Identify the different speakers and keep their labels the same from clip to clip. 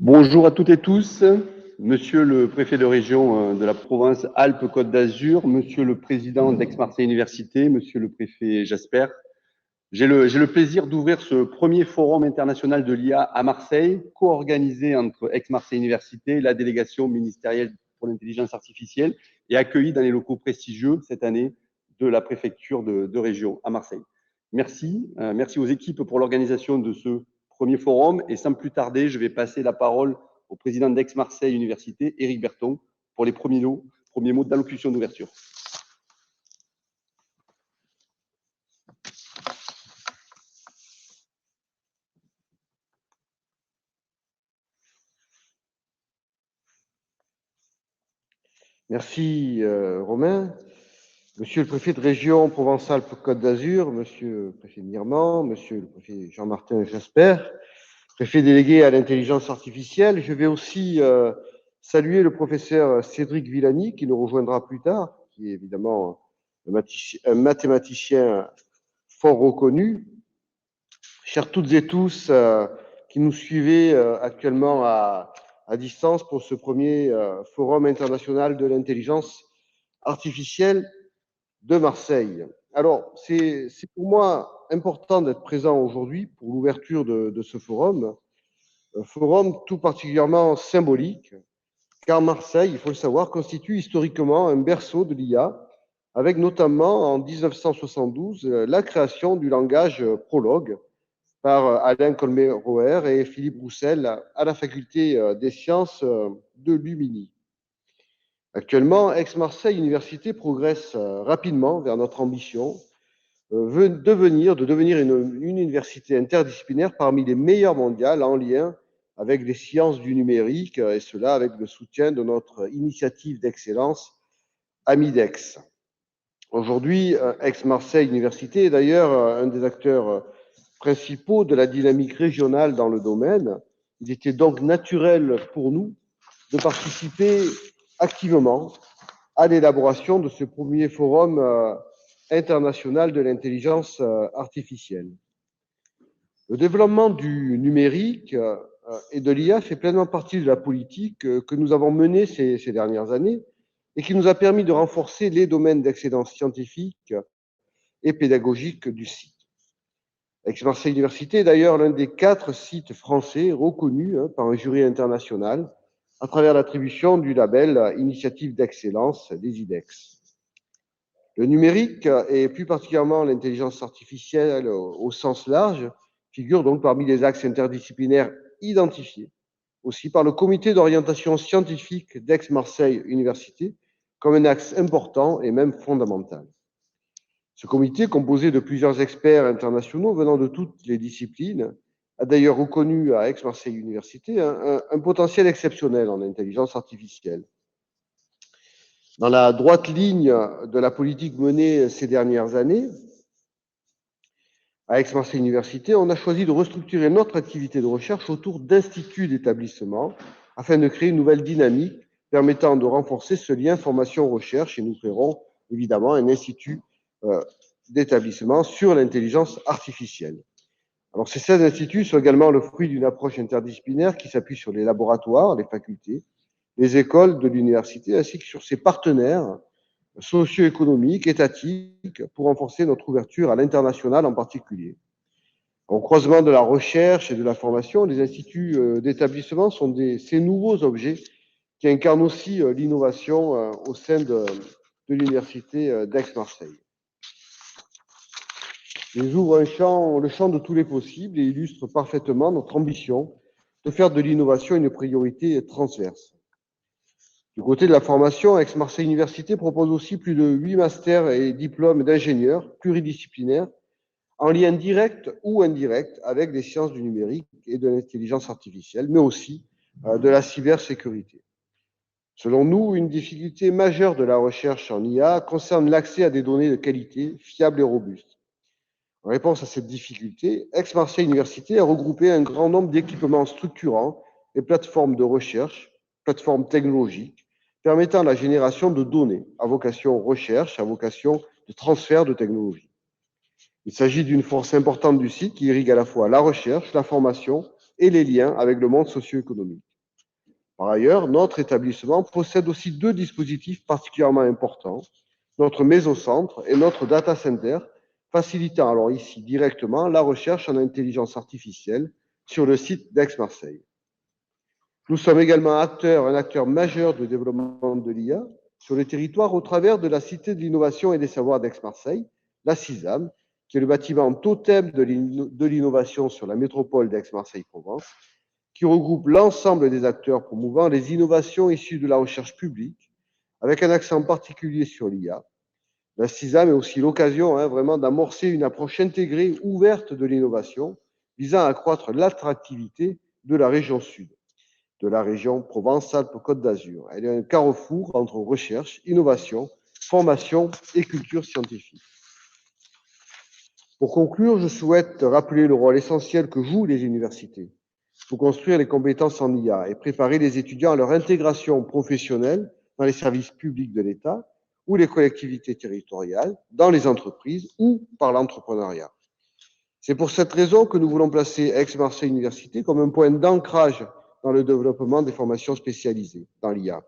Speaker 1: Bonjour à toutes et tous, Monsieur le préfet de région de la province Alpes-Côte d'Azur, Monsieur le président d'Aix-Marseille Université, Monsieur le préfet Jasper. J'ai le plaisir d'ouvrir ce premier forum international de l'IA à Marseille, co-organisé entre Aix-Marseille Université, la délégation ministérielle pour l'intelligence artificielle et accueilli dans les locaux prestigieux cette année de la préfecture de région à Marseille. Merci aux équipes pour l'organisation de ce premier forum et sans plus tarder, je vais passer la parole au président d'Aix-Marseille Université, Éric Berton, pour les premiers mots d'allocution d'ouverture.
Speaker 2: Merci Romain. Monsieur le préfet de région Provence-Alpes-Côte d'Azur, monsieur le préfet de Miremont, monsieur le préfet Jean-Martin Jasper, préfet délégué à l'intelligence artificielle, je vais aussi saluer le professeur Cédric Villani qui nous rejoindra plus tard, qui est évidemment un mathématicien fort reconnu. Chers toutes et tous qui nous suivez actuellement à distance pour ce premier forum international de l'intelligence artificielle de Marseille. Alors, c'est pour moi important d'être présent aujourd'hui pour l'ouverture de ce forum, un forum tout particulièrement symbolique, car Marseille, il faut le savoir, constitue historiquement un berceau de l'IA, avec notamment en 1972 la création du langage Prolog par Alain Colmet-Roher et Philippe Roussel à la faculté des sciences de Lumini. Actuellement, Aix-Marseille Université progresse rapidement vers notre ambition de devenir une université interdisciplinaire parmi les meilleures mondiales en lien avec les sciences du numérique, et cela avec le soutien de notre initiative d'excellence Amidex. Aujourd'hui, Aix-Marseille Université est d'ailleurs un des acteurs principaux de la dynamique régionale dans le domaine. Il était donc naturel pour nous de participer activement à l'élaboration de ce premier forum international de l'intelligence artificielle. Le développement du numérique et de l'IA fait pleinement partie de la politique que nous avons menée ces dernières années et qui nous a permis de renforcer les domaines d'excellence scientifique et pédagogique du site. Aix-Marseille Université est d'ailleurs l'un des 4 sites français reconnus par un jury international à travers l'attribution du label Initiative d'excellence des IDEX. Le numérique et plus particulièrement l'intelligence artificielle au sens large figure donc parmi les axes interdisciplinaires identifiés aussi par le comité d'orientation scientifique d'Aix-Marseille Université comme un axe important et même fondamental. Ce comité, composé de plusieurs experts internationaux venant de toutes les disciplines, a d'ailleurs reconnu à Aix-Marseille Université un potentiel exceptionnel en intelligence artificielle. Dans la droite ligne de la politique menée ces dernières années, à Aix-Marseille Université, on a choisi de restructurer notre activité de recherche autour d'instituts d'établissement afin de créer une nouvelle dynamique permettant de renforcer ce lien formation-recherche et nous créerons évidemment un institut d'établissement sur l'intelligence artificielle. Alors, ces 16 instituts sont également le fruit d'une approche interdisciplinaire qui s'appuie sur les laboratoires, les facultés, les écoles de l'université, ainsi que sur ses partenaires socio-économiques, étatiques, pour renforcer notre ouverture à l'international en particulier. Au croisement de la recherche et de la formation, les instituts d'établissement sont ces nouveaux objets qui incarnent aussi l'innovation au sein de l'université d'Aix-Marseille. Ils ouvrent le champ de tous les possibles et illustrent parfaitement notre ambition de faire de l'innovation une priorité transverse. Du côté de la formation, Aix-Marseille Université propose aussi plus de 8 masters et diplômes d'ingénieurs pluridisciplinaires en lien direct ou indirect avec les sciences du numérique et de l'intelligence artificielle, mais aussi de la cybersécurité. Selon nous, une difficulté majeure de la recherche en IA concerne l'accès à des données de qualité, fiables et robustes. En réponse à cette difficulté, Aix-Marseille Université a regroupé un grand nombre d'équipements structurants et plateformes de recherche, plateformes technologiques, permettant la génération de données à vocation recherche, à vocation de transfert de technologie. Il s'agit d'une force importante du site qui irrigue à la fois la recherche, la formation et les liens avec le monde socio-économique. Par ailleurs, notre établissement possède aussi deux dispositifs particulièrement importants, notre mésocentre et notre data center, facilitant alors ici directement la recherche en intelligence artificielle sur le site d'Aix-Marseille. Nous sommes également un acteur majeur de développement de l'IA sur le territoire au travers de la Cité de l'innovation et des savoirs d'Aix-Marseille, la CISAM, qui est le bâtiment totem de l'innovation sur la métropole d'Aix-Marseille-Provence, qui regroupe l'ensemble des acteurs promouvant les innovations issues de la recherche publique, avec un accent particulier sur l'IA. La CISAM est aussi l'occasion vraiment d'amorcer une approche intégrée, ouverte de l'innovation, visant à accroître l'attractivité de la région sud, de la région Provence-Alpes-Côte d'Azur. Elle est un carrefour entre recherche, innovation, formation et culture scientifique. Pour conclure, je souhaite rappeler le rôle essentiel que jouent les universités pour construire les compétences en IA et préparer les étudiants à leur intégration professionnelle dans les services publics de l'État ou les collectivités territoriales, dans les entreprises ou par l'entrepreneuriat. C'est pour cette raison que nous voulons placer Aix-Marseille Université comme un point d'ancrage dans le développement des formations spécialisées dans l'IA.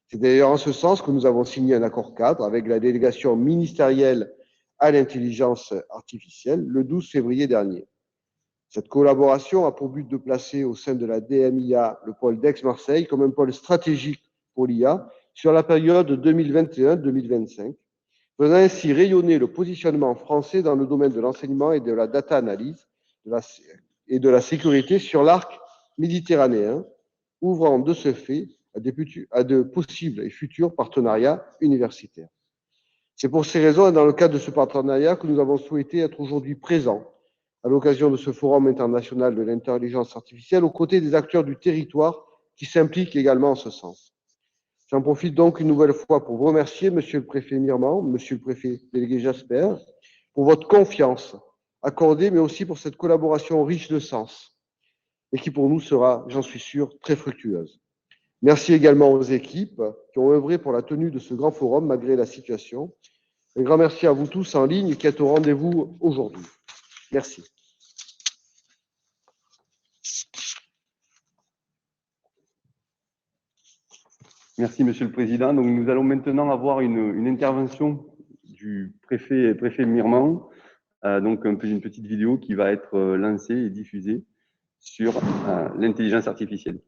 Speaker 2: C'est d'ailleurs en ce sens que nous avons signé un accord cadre avec la délégation ministérielle à l'intelligence artificielle le 12 février dernier. Cette collaboration a pour but de placer au sein de la DMIA le pôle d'Aix-Marseille comme un pôle stratégique pour l'IA sur la période 2021-2025, faisant ainsi rayonner le positionnement français dans le domaine de l'enseignement et de la data analyse et de la sécurité sur l'arc méditerranéen, ouvrant de ce fait à de possibles et futurs partenariats universitaires. C'est pour ces raisons et dans le cadre de ce partenariat que nous avons souhaité être aujourd'hui présents à l'occasion de ce forum international de l'intelligence artificielle aux côtés des acteurs du territoire qui s'impliquent également en ce sens. J'en profite donc une nouvelle fois pour vous remercier, Monsieur le Préfet Mirman, Monsieur le Préfet délégué Jasper, pour votre confiance accordée, mais aussi pour cette collaboration riche de sens et qui pour nous sera, j'en suis sûr, très fructueuse. Merci également aux équipes qui ont œuvré pour la tenue de ce grand forum malgré la situation. Un grand merci à vous tous en ligne qui êtes au rendez-vous aujourd'hui. Merci.
Speaker 1: Merci, Monsieur le Président. Donc, nous allons maintenant avoir une intervention du préfet Mirman, donc une petite vidéo qui va être lancée et diffusée sur l'intelligence artificielle.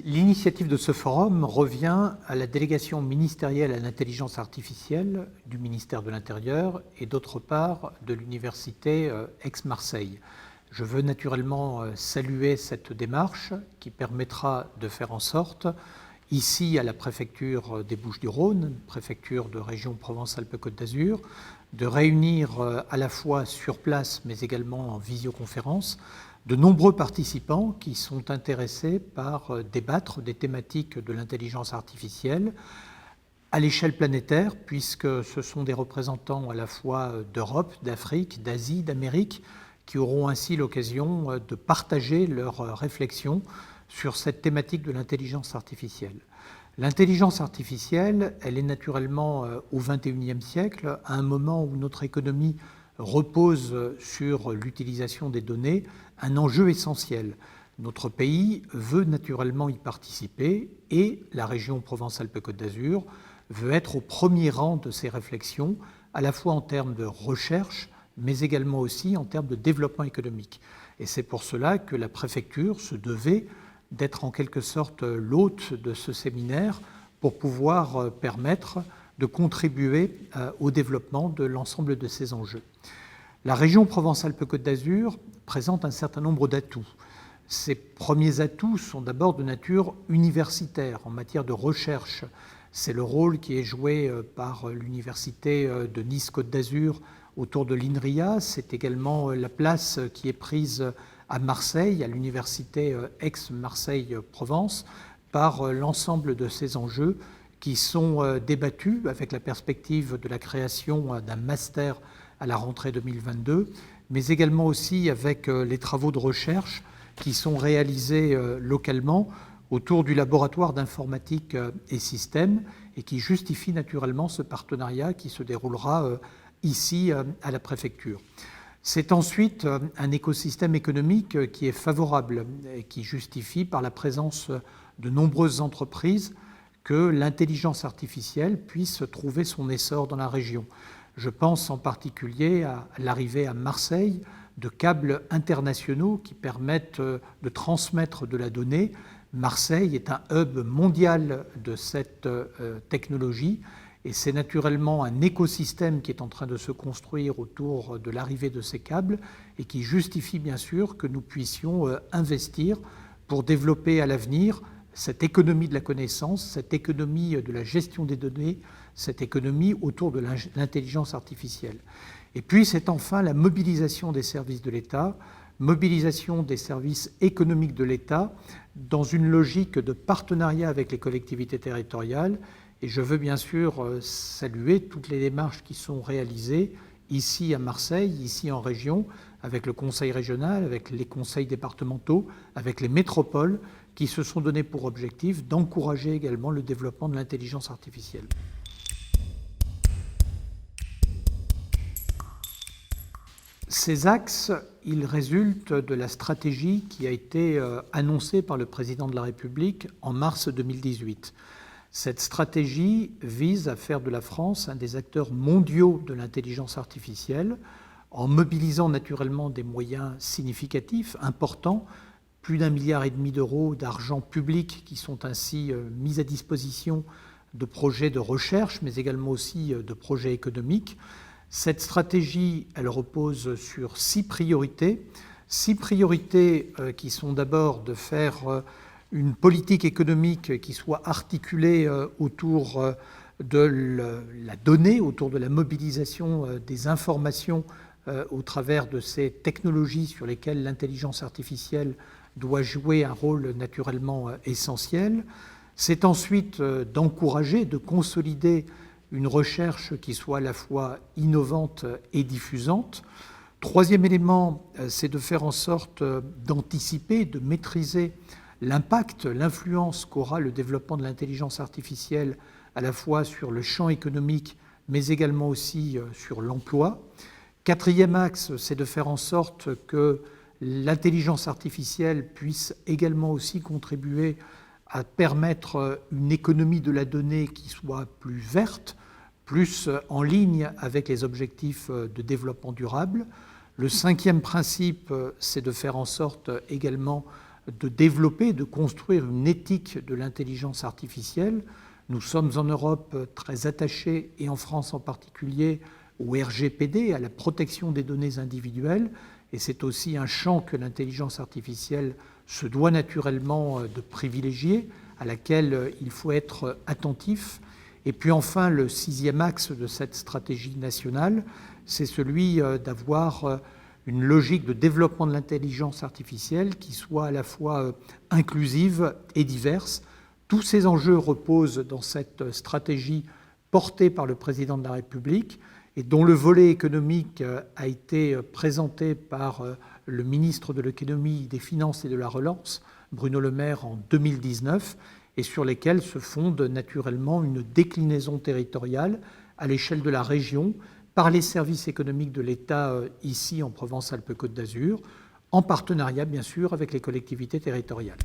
Speaker 3: L'initiative de ce forum revient à la délégation ministérielle à l'intelligence artificielle du ministère de l'Intérieur et d'autre part de l'université Aix-Marseille. Je veux naturellement saluer cette démarche qui permettra de faire en sorte, ici à la préfecture des Bouches-du-Rhône, préfecture de région Provence-Alpes-Côte d'Azur, de réunir à la fois sur place mais également en visioconférence de nombreux participants qui sont intéressés par débattre des thématiques de l'intelligence artificielle à l'échelle planétaire, puisque ce sont des représentants à la fois d'Europe, d'Afrique, d'Asie, d'Amérique, qui auront ainsi l'occasion de partager leurs réflexions sur cette thématique de l'intelligence artificielle. L'intelligence artificielle, elle est naturellement au XXIe siècle, à un moment où notre économie repose sur l'utilisation des données, un enjeu essentiel. Notre pays veut naturellement y participer et la région Provence-Alpes-Côte d'Azur veut être au premier rang de ces réflexions, à la fois en termes de recherche, mais également aussi en termes de développement économique. Et c'est pour cela que la préfecture se devait d'être en quelque sorte l'hôte de ce séminaire pour pouvoir permettre de contribuer au développement de l'ensemble de ces enjeux. La région Provence-Alpes-Côte d'Azur présente un certain nombre d'atouts. Ces premiers atouts sont d'abord de nature universitaire, en matière de recherche. C'est le rôle qui est joué par l'université de Nice-Côte d'Azur autour de l'INRIA. C'est également la place qui est prise à Marseille, à l'université Aix-Marseille-Provence, par l'ensemble de ces enjeux qui sont débattus avec la perspective de la création d'un master à la rentrée 2022, mais également aussi avec les travaux de recherche qui sont réalisés localement autour du laboratoire d'informatique et systèmes et qui justifie naturellement ce partenariat qui se déroulera ici à la préfecture. C'est ensuite un écosystème économique qui est favorable et qui justifie par la présence de nombreuses entreprises que l'intelligence artificielle puisse trouver son essor dans la région. Je pense en particulier à l'arrivée à Marseille de câbles internationaux qui permettent de transmettre de la donnée. Marseille est un hub mondial de cette technologie et c'est naturellement un écosystème qui est en train de se construire autour de l'arrivée de ces câbles et qui justifie bien sûr que nous puissions investir pour développer à l'avenir cette économie de la connaissance, cette économie de la gestion des données, cette économie autour de l'intelligence artificielle. Et puis, c'est enfin la mobilisation des services de l'État, mobilisation des services économiques de l'État dans une logique de partenariat avec les collectivités territoriales. Et je veux bien sûr saluer toutes les démarches qui sont réalisées ici à Marseille, ici en région, avec le conseil régional, avec les conseils départementaux, avec les métropoles, qui se sont donnés pour objectif d'encourager également le développement de l'intelligence artificielle. Ces axes, ils résultent de la stratégie qui a été annoncée par le président de la République en mars 2018. Cette stratégie vise à faire de la France un des acteurs mondiaux de l'intelligence artificielle, en mobilisant naturellement des moyens significatifs, importants, plus d'1,5 milliard d'euros d'argent public qui sont ainsi mis à disposition de projets de recherche, mais également aussi de projets économiques. Cette stratégie, elle repose sur 6 priorités. 6 priorités qui sont d'abord de faire une politique économique qui soit articulée autour de la donnée, autour de la mobilisation des informations au travers de ces technologies sur lesquelles l'intelligence artificielle doit jouer un rôle naturellement essentiel. C'est ensuite d'encourager, de consolider une recherche qui soit à la fois innovante et diffusante. Troisième élément, c'est de faire en sorte d'anticiper, de maîtriser l'impact, l'influence qu'aura le développement de l'intelligence artificielle à la fois sur le champ économique, mais également aussi sur l'emploi. Quatrième axe, c'est de faire en sorte que l'intelligence artificielle puisse également aussi contribuer à permettre une économie de la donnée qui soit plus verte, plus en ligne avec les objectifs de développement durable. Le cinquième principe, c'est de faire en sorte également de développer, de construire une éthique de l'intelligence artificielle. Nous sommes en Europe très attachés, et en France en particulier, au RGPD, à la protection des données individuelles, et c'est aussi un champ que l'intelligence artificielle se doit naturellement de privilégier, à laquelle il faut être attentif. Et puis enfin, le sixième axe de cette stratégie nationale, c'est celui d'avoir une logique de développement de l'intelligence artificielle qui soit à la fois inclusive et diverse. Tous ces enjeux reposent dans cette stratégie portée par le président de la République et dont le volet économique a été présenté par le ministre de l'Économie, des Finances et de la Relance, Bruno Le Maire, en 2019, et sur lesquels se fonde naturellement une déclinaison territoriale à l'échelle de la région par les services économiques de l'État ici en Provence-Alpes-Côte d'Azur, en partenariat bien sûr avec les collectivités territoriales.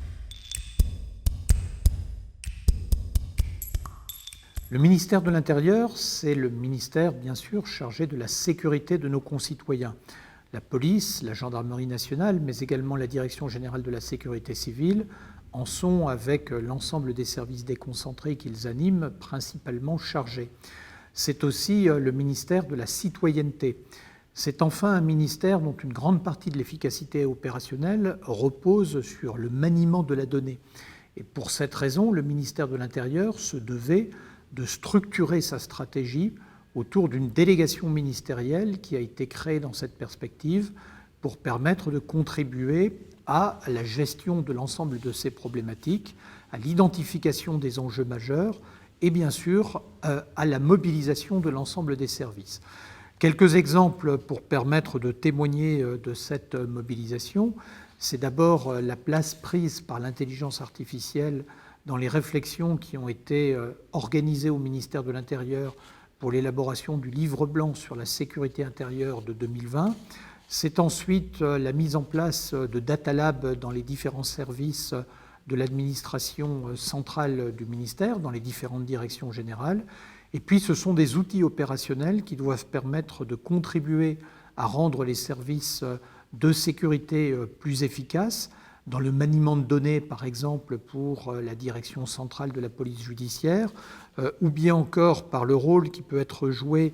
Speaker 3: Le ministère de l'Intérieur, c'est le ministère bien sûr chargé de la sécurité de nos concitoyens. La police, la gendarmerie nationale, mais également la Direction générale de la sécurité civile en sont, avec l'ensemble des services déconcentrés qu'ils animent, principalement chargés. C'est aussi le ministère de la citoyenneté. C'est enfin un ministère dont une grande partie de l'efficacité opérationnelle repose sur le maniement de la donnée. Et pour cette raison, le ministère de l'Intérieur se devait de structurer sa stratégie autour d'une délégation ministérielle qui a été créée dans cette perspective pour permettre de contribuer à la gestion de l'ensemble de ces problématiques, à l'identification des enjeux majeurs et bien sûr à la mobilisation de l'ensemble des services. Quelques exemples pour permettre de témoigner de cette mobilisation. c'est d'abord la place prise par l'intelligence artificielle dans les réflexions qui ont été organisées au ministère de l'Intérieur pour l'élaboration du livre blanc sur la sécurité intérieure de 2020. C'est ensuite la mise en place de Data Lab dans les différents services de l'administration centrale du ministère, dans les différentes directions générales. Et puis, ce sont des outils opérationnels qui doivent permettre de contribuer à rendre les services de sécurité plus efficaces, dans le maniement de données, par exemple, pour la direction centrale de la police judiciaire, ou bien encore par le rôle qui peut être joué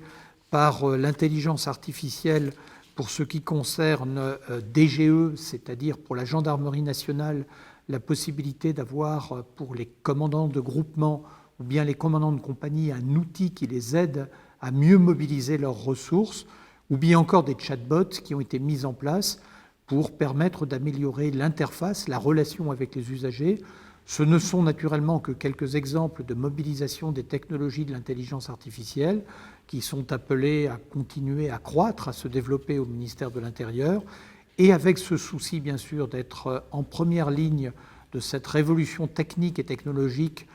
Speaker 3: par l'intelligence artificielle pour ce qui concerne DGE, c'est-à-dire pour la gendarmerie nationale, la possibilité d'avoir pour les commandants de groupement ou bien les commandants de compagnie un outil qui les aide à mieux mobiliser leurs ressources, ou bien encore des chatbots qui ont été mis en place pour permettre d'améliorer l'interface, la relation avec les usagers. Ce ne sont naturellement que quelques exemples de mobilisation des technologies de l'intelligence artificielle qui sont appelées à continuer à croître, à se développer au ministère de l'Intérieur, et avec ce souci, bien sûr, d'être en première ligne de cette révolution technique et technologique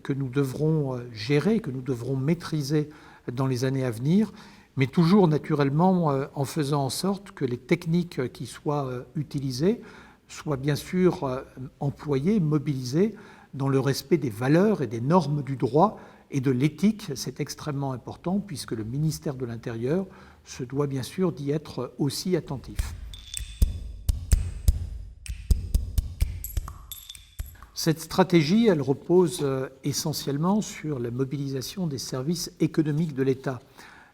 Speaker 3: que nous devrons gérer, que nous devrons maîtriser dans les années à venir, mais toujours naturellement en faisant en sorte que les techniques qui soient utilisées soient bien sûr employées, mobilisées dans le respect des valeurs et des normes du droit et de l'éthique. C'est extrêmement important puisque le ministère de l'Intérieur se doit bien sûr d'y être aussi attentif. Cette stratégie, elle repose essentiellement sur la mobilisation des services économiques de l'État,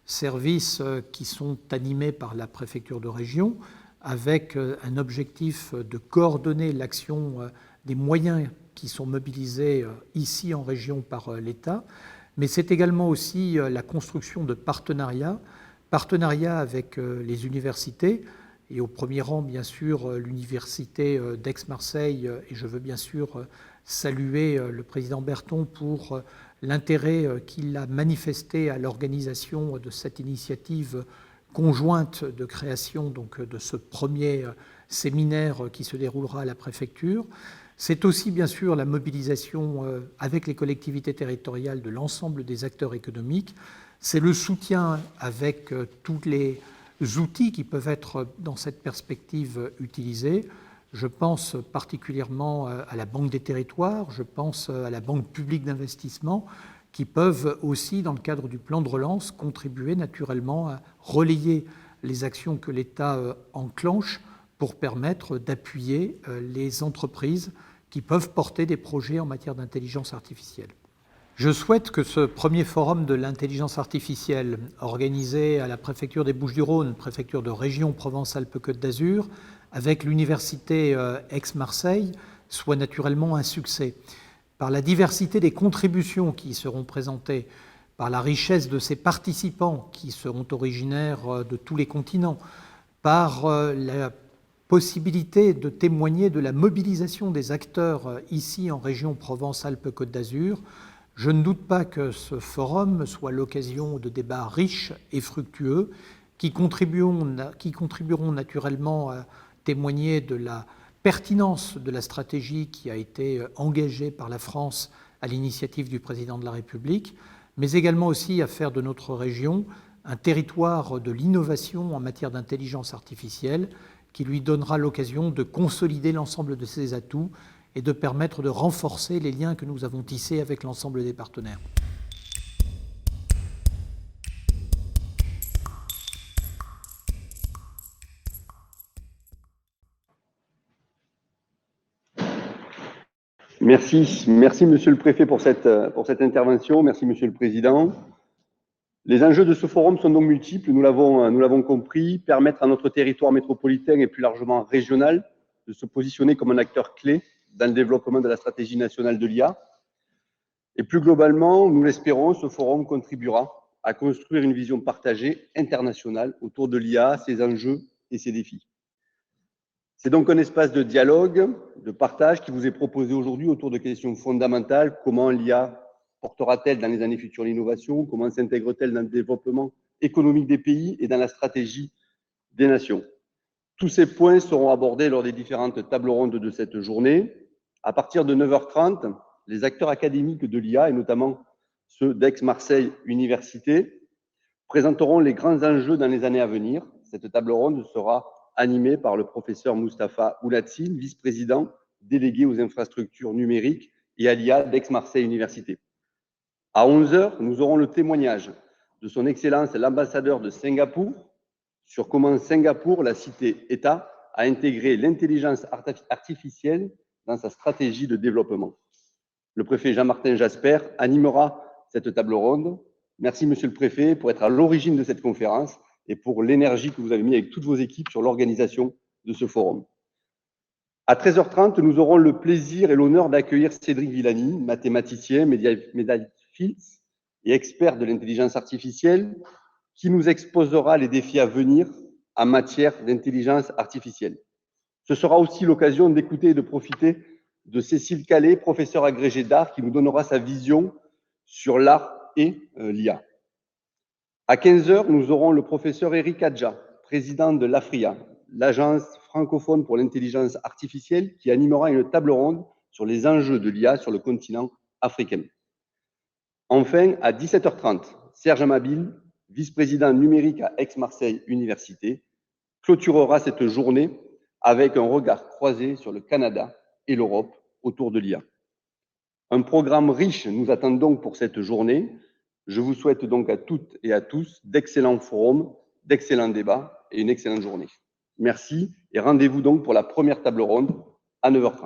Speaker 3: services qui sont animés par la préfecture de région, avec un objectif de coordonner l'action des moyens qui sont mobilisés ici en région par l'État, mais c'est également aussi la construction de partenariats avec les universités, et au premier rang, bien sûr, l'université d'Aix-Marseille, et je veux bien sûr saluer le président Berton pour l'intérêt qu'il a manifesté à l'organisation de cette initiative conjointe de création donc, de ce premier séminaire qui se déroulera à la préfecture. C'est aussi bien sûr la mobilisation avec les collectivités territoriales de l'ensemble des acteurs économiques. C'est le soutien avec tous les outils qui peuvent être dans cette perspective utilisés. Je pense particulièrement à la Banque des territoires, je pense à la Banque publique d'investissement, qui peuvent aussi, dans le cadre du plan de relance, contribuer naturellement à relayer les actions que l'État enclenche pour permettre d'appuyer les entreprises qui peuvent porter des projets en matière d'intelligence artificielle. Je souhaite que ce premier forum de l'intelligence artificielle, organisé à la préfecture des Bouches-du-Rhône, préfecture de région Provence-Alpes-Côte d'Azur, avec l'université Aix-Marseille, soit naturellement un succès. Par la diversité des contributions qui y seront présentées, par la richesse de ses participants qui seront originaires de tous les continents, par la possibilité de témoigner de la mobilisation des acteurs ici en région Provence-Alpes-Côte d'Azur, je ne doute pas que ce forum soit l'occasion de débats riches et fructueux qui contribueront naturellement à témoigner de la pertinence de la stratégie qui a été engagée par la France à l'initiative du président de la République, mais également aussi à faire de notre région un territoire de l'innovation en matière d'intelligence artificielle qui lui donnera l'occasion de consolider l'ensemble de ses atouts et de permettre de renforcer les liens que nous avons tissés avec l'ensemble des partenaires.
Speaker 1: Merci Monsieur le Préfet pour cette intervention. Merci Monsieur le Président. Les enjeux de ce forum sont donc multiples, nous l'avons compris, permettre à notre territoire métropolitain et plus largement régional de se positionner comme un acteur clé dans le développement de la stratégie nationale de l'IA. Et plus globalement, nous l'espérons, ce forum contribuera à construire une vision partagée internationale autour de l'IA, ses enjeux et ses défis. C'est donc un espace de dialogue, de partage qui vous est proposé aujourd'hui autour de questions fondamentales. Comment l'IA portera-t-elle dans les années futures l'innovation? Comment s'intègre-t-elle dans le développement économique des pays et dans la stratégie des nations? Tous ces points seront abordés lors des différentes tables rondes de cette journée. À partir de 9h30, les acteurs académiques de l'IA, et notamment ceux d'Aix-Marseille Université, présenteront les grands enjeux dans les années à venir. Cette table ronde sera animée par le professeur Moustapha Oulatsine, vice-président délégué aux infrastructures numériques et à l'IA d'Aix-Marseille Université. À 11h, nous aurons le témoignage de son Excellence l'ambassadeur de Singapour sur comment Singapour, la cité-État, a intégré l'intelligence artificielle dans sa stratégie de développement. Le préfet Jean-Martin Jasper animera cette table ronde. Merci, Monsieur le Préfet, pour être à l'origine de cette conférence et pour l'énergie que vous avez mis avec toutes vos équipes sur l'organisation de ce forum. À 13h30, nous aurons le plaisir et l'honneur d'accueillir Cédric Villani, mathématicien, médaille Fields et expert de l'intelligence artificielle, qui nous exposera les défis à venir en matière d'intelligence artificielle. Ce sera aussi l'occasion d'écouter et de profiter de Cécile Calais, professeure agrégée d'art, qui nous donnera sa vision sur l'art et l'IA. À 15h, nous aurons le professeur Eric Adja, président de l'AFRIA, l'Agence francophone pour l'intelligence artificielle, qui animera une table ronde sur les enjeux de l'IA sur le continent africain. Enfin, à 17h30, Serge Amabil, vice-président numérique à Aix-Marseille Université, clôturera cette journée avec un regard croisé sur le Canada et l'Europe autour de l'IA. Un programme riche nous attend donc pour cette journée. Je vous souhaite donc à toutes et à tous d'excellents forums, d'excellents débats et une excellente journée. Merci et rendez-vous donc pour la première table ronde à 9h30.